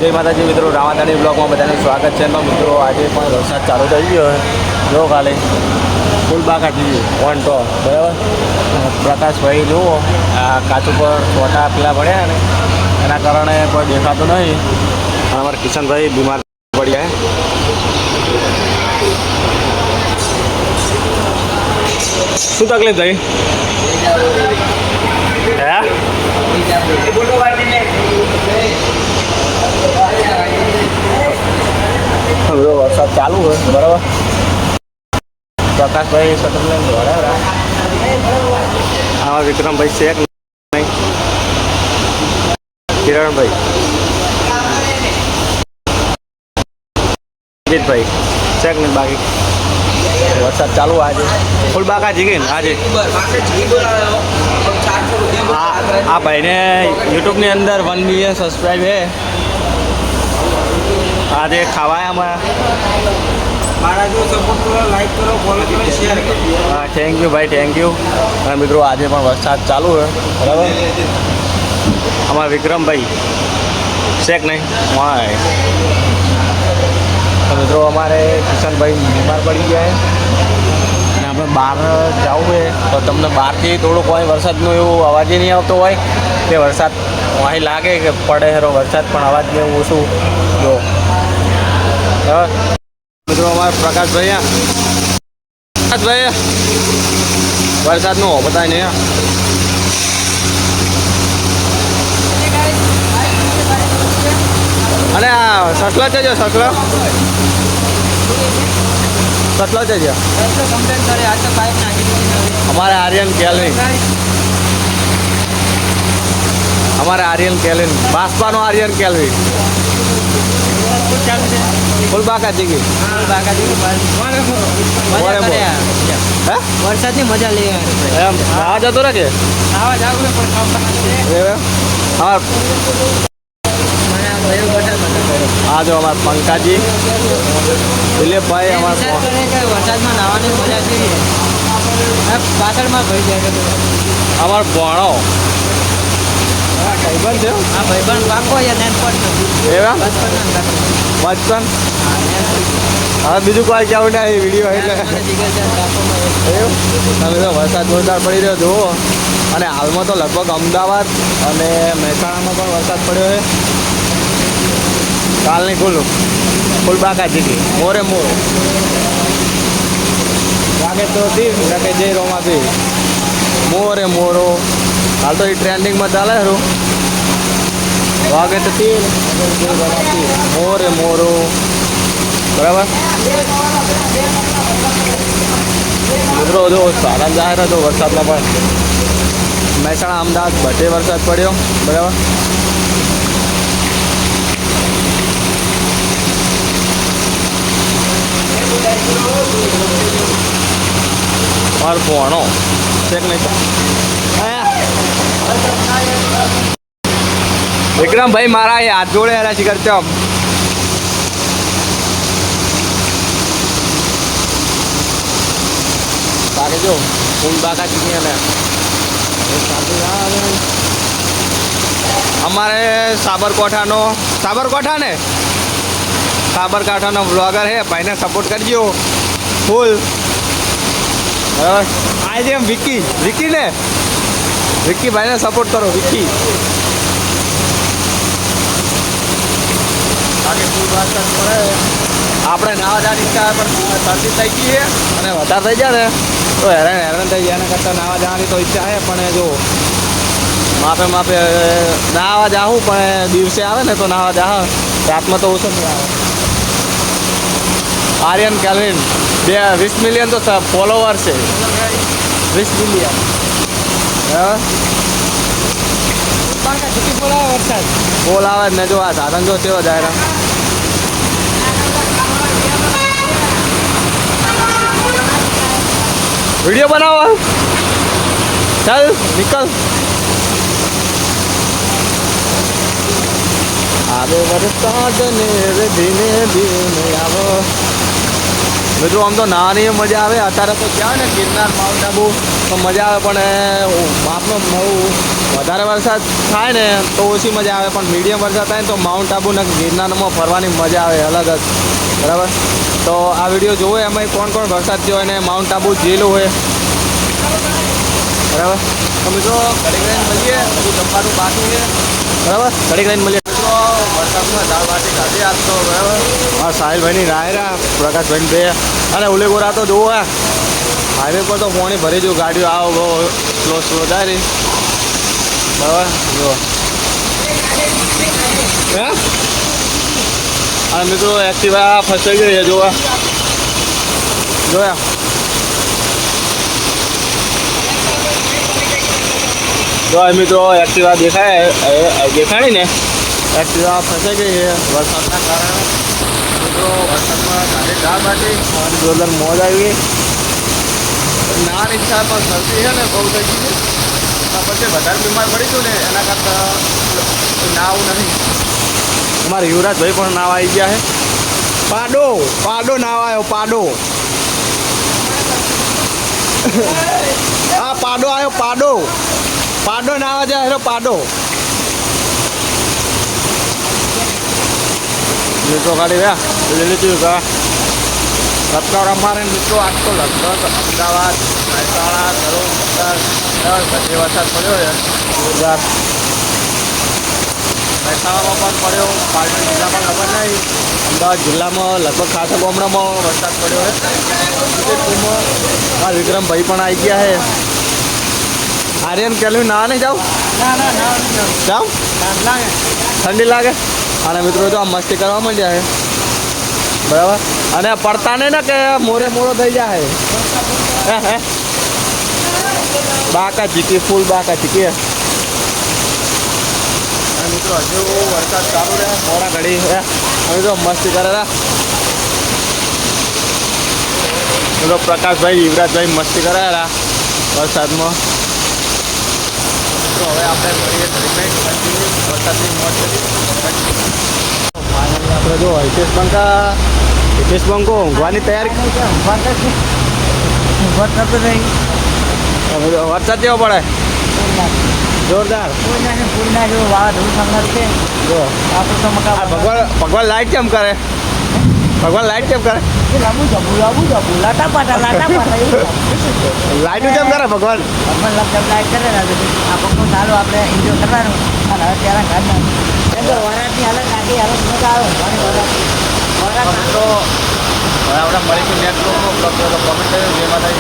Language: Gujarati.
જય માતાજી મિત્રો, રામાદાણી બ્લોગમાં બધાનું સ્વાગત છે. મિત્રો આજે પણ વરસાદ ચાલુ થઈ ગયો જો ખાલી ફૂલ બાકા જઈએ વન ટો બરાબર. પ્રકાશભાઈ જુઓ આ કાચ ઉપર છોટા પેલા પડ્યા ને એના કારણે કોઈ દેખાતું નહીં. અને અમારા કિશનભાઈ બીમાર પડ્યા. શું તકલીફ થઈ હે? વરસાદ ચાલુ હોય બરાબર. પ્રકાશભાઈ સતત લઈને દોડ્યા. આમાં વિક્રમભાઈ છે નહીં, કિરણભાઈ, અજીતભાઈ છે કે નહીં બાકી. વરસાદ ચાલુ આજે ફૂલ બાકા જીગી ને આજે. આ ભાઈને યુટ્યુબની અંદર 1 મિલિયન સબસ્ક્રાઈબ છે. આજે ખાવાય આમાં મારા જો સપોર્ટ કરો, લાઈક કરો, ફોલો કરો, શેર કરો. હા, થેન્ક યુ ભાઈ, થેન્ક યુ. અને મિત્રો આજે પણ વરસાદ ચાલુ છે બરાબર. અમારા વિક્રમભાઈ છે કે નહીં વાય. તો મિત્રો અમારે કિશનભાઈ બીમાર પડી ગયા અને આપણે બહાર જવું હોય તો તમને બહારથી થોડું કોઈ વરસાદનું એવું અવાજ નહીં આવતો હોય કે વરસાદ અહીં લાગે કે પડે હેરો વરસાદ પણ અવાજ ને એવું ઓછું જો. મિત્રો અમારા પ્રકાશભાઈ વરસાદનું બતાય ને અને આ સસલો છે જો સસલો છે જો અમારે આર્યન કેલ્વિન બાસ્પાનો આર્યન કેલ્વિન ફૂલબાકા જીગી વરસાદની મજા લે એમ આવા જતો રહે કે આ જો અમારા પંકાજી દિલીપભાઈ અમારા વરસાદમાં નાહવાની મજા છે. પાછળમાં ભરી જાય અમારો ભણો ભાઈબંધ છે. આ ભાઈબંધ પાકો એવા બચપન હવે બીજું કોઈ કેવું ને એ વિડીયો એટલે તમે તો વરસાદ જોરદાર પડી રહ્યો જુઓ. અને હાલમાં તો લગભગ અમદાવાદ અને મહેસાણામાં પણ વરસાદ પડ્યો છે. કાલની ફૂલબાકા જીતી મોરે મોર વાગે તો દીવ કે જય રોમા બી મોરે મોરો. હાલ તો એ ટ્રેન્ડિંગમાં ચાલે ખરું. વાગે તો તીર મોરે મોરો બરાબર. મિત્રો જો સારા જાહેર હતો વરસાદમાં પણ મહેસાણા અમદાવાદ બધે વરસાદ પડ્યો બરાબર. મારો ભણો છે કે નહીં વિક્રમભાઈ મારા એ હાથ જોડે હેરા શિખર ચમ બાકી જો ફૂલ બાકા ચીની અને અમારે સાબરકાંઠાનો બ્લોગર હે ભાઈને સપોર્ટ કરજો ફૂલ. આજે એમ વિકી ભાઈને સપોર્ટ કરો. વિકી બાકી ફૂલ વરસાદ પડે આપણે નાવા જવાની ઈચ્છા પણ શરદી થઈ ગઈ છે અને વધારે થઈ જાય ને તો હેરાન થઈ જાય. એના કરતાં નાવા જવાની તો ઈચ્છા છે પણ જો માપે નાવા જાઉં પણ દિવસે આવે ને તો નાવા જા રાતમાં તો ઓછો નહીં આવે. આર્યન કેલ્વિન 20 મિલિયન તો ફોલોવર છે. 20 મિલિયન બોલાવે ને જો આ સાધન જો તેવો જાય. વિડીયો બનાવો ચાલ નિકલ. આવે વરસાદ ને ધીમે ધીમે આવો મિત્રો આમ તો નાની મજા આવે, અત્યારે તો ક્યાં ને ગિરનાર માઉન્ટ આબુ તો મજા આવે, પણ આપનો વધારે વરસાદ થાય ને તો ઓછી મજા આવે, પણ મીડિયમ વરસાદ થાય ને તો માઉન્ટ આબુ ને ગિરનારમાં ફરવાની મજા આવે અલગ જ. બરાબર, તો આ વિડીયો જોવો એમાં કોણ કોણ વરસાદ થયો અને માઉન્ટ આબુ જેલું હોય. બરાબર, તો મિત્રો ઘડીક રહીને મળીએ, બધું જમવાનું બાકી છે. બરાબર, ઘડીક રહીને મળીએ. મિત્રો વરસાદમાં દાળ બાટી ખાધી આજ તો. બરાબર, હા સાહિલભાઈની રાયરા, પ્રકાશભાઈ બે અને ઉલેગોરા તો જોવો હે હાઈવે પર તો પાણી ભરી ગયું, ગાડીઓ આવો બહુ સ્લો જાય રહી. બરાબર, જો હે અને મિત્રો એક્ટિવા ફસાઈ ગઈ છે જોવા જોયા. જો મિત્રો એક્ટિવા દેખાણી ને એક્ટિવા ફસાઈ ગઈ છે વરસાદના કારણે. મિત્રો વરસાદમાં ગાડી દાળ બાટી જોરદાર મોજ આવી ગઈ. ના ઈચ્છા પણ શરદી છે ને બહુ થઈ ગઈ છે, પછી વધારે બીમાર પડી ગયું ને એના કરતાં નાવ નહીં. અમારા યુવરાજભાઈ પણ નાવ આવી ગયા છે. પાડો નાવ આવ્યો, પાડો હા પાડો આવ્યો, પાડો નાવા જાય હેરો પાડો. મિત્રો ખાલી રહ્યા લીધું કા સત્તર અમારે મિત્રો આજ તો લગભગ અમદાવાદ, મહેસાણા, ભરૂચ, બધી વરસાદ પડ્યો છે જોરદાર. મહેસાણામાં પણ પડ્યો, પાટણ જિલ્લામાં ખબર નહીં, અમદાવાદ જિલ્લામાં લગભગ ખાસા ગામડામાં વરસાદ પડ્યો છે. આ વિક્રમભાઈ પણ આવી ગયા છે. આર્યન કેલવી ના નહીં જાઉં જાઉં ઠંડી લાગે અને મિત્રો તો આ મસ્તી કરવા માંડ્યા છે. બરાબર, અને પડતા નહીં ને કે મોડો થઈ જાય. હે બાકા ચીકી ફૂલ બાકા ચીકી. અને મિત્રો હજુ વરસાદ ચાલુ રહે મોડા ઘડી હવે તો મસ્તી કરેલા. મિત્રો પ્રકાશભાઈ યુવરાજભાઈ મસ્તી કરેલા વરસાદમાં. તો હવે આપણે મળીએ વરસાદની મોજ કરી. આપણે જો હિતેશ બંકો ઊંઘવાની તૈયારી વરસાદ કેવો પડે જોરદાર. ભગવાન લાઈટ કેમ કરે? લાઈટ કેમ કરે? લાઈટ કેમ કરે ભગવાન? લાઈટ કરે ને આ પંખો ચાલો આપણે એન્જોય કરવાનું અને હવે ત્યારે કાઢવાનું. વરાતની હાલત આખી હાલત મજા આવે. આપણે મળીશું નેક્સ્ટ બ્લોગમાં. કમેન્ટ કર્યો જેમાં થાય